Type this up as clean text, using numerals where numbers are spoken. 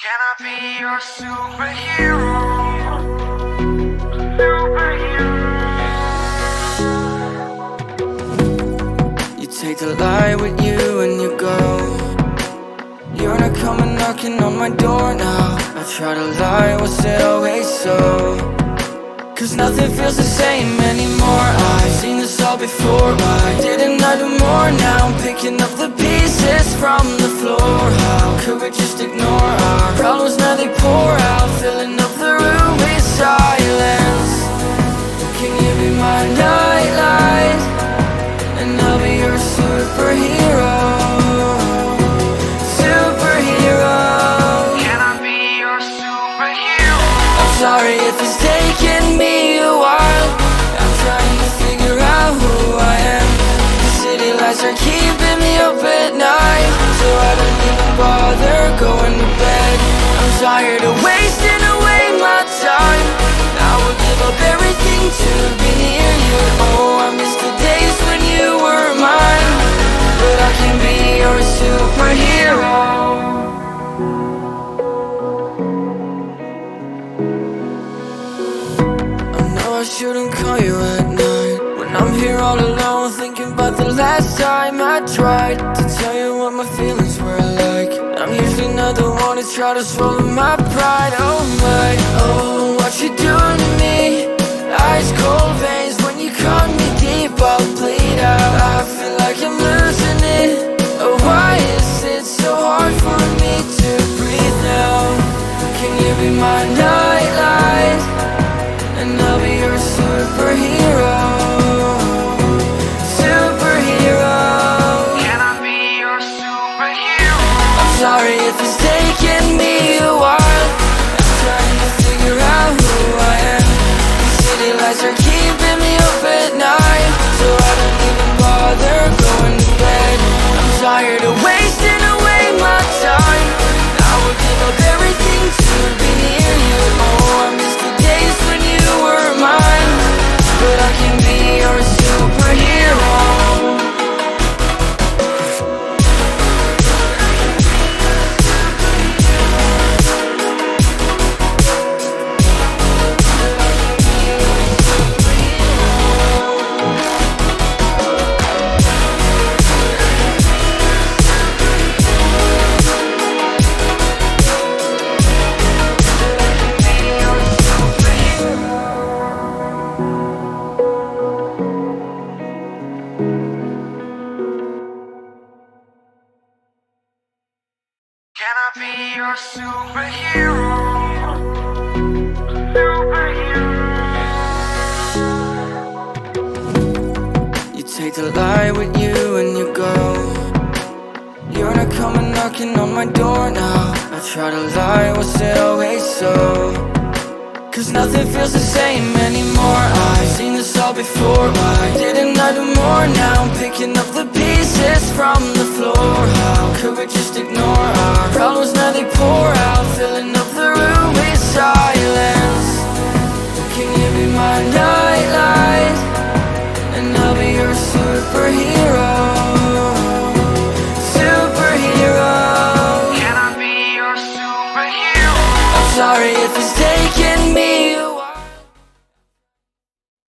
Can I be your superhero? Superhero. You take the light with you and you go. You're not coming knocking on my door now. I try to lie, was it always so? Cause nothing feels the same anymore. I've seen this all before. Why didn't I do more? Now I'm picking up the pieces from the floor. How could we just ignore our problems? Now they pour out, filling up the room with silence. Can you be my nightlight? And I'll be your superhero. Superhero. Can I be your superhero? I'm sorry if it's taking me a while. I'm trying to figure out who I am. The city lights are keeping me up at night, so I don't even bother going to bed. I'm tired of wasting away my time. I would give up everything to be near you. Oh, I miss the days when you were mine, but I can be your superhero. I shouldn't call you at night when I'm here all alone, thinking about the last time I tried to tell you what my feelings were like. I'm usually not the one to try to swallow my pride. Oh my, oh, what you doing to me? Ice cold veins when you cut me deep, I'll bleed out. I feel like I'm losing it. Oh, why is it so hard for me to breathe now? Can you be my nightlight? And I'll be your superhero. Superhero. Can I be your superhero? I'm sorry if it's taking me a while. I'm trying to figure out who I am. The city lights are keeping me up at night, so I don't even bother going to bed. I'm tired of wasting away my time. I would give up everything to be near you. Oh, I miss the days when you were mine, but I can be your superhero. Can I be your superhero? Superhero. You take the light with you and you go. You're not coming knocking on my door now. I try to lie, was it always so? Cause nothing feels the same anymore. I've seen this all before. Why didn't I do more? Now I'm picking up the pieces from the floor. How could we just ignore our problems? Now they pour out, filling up the room with silence. Can you be my nightlight? And I'll be your superhero.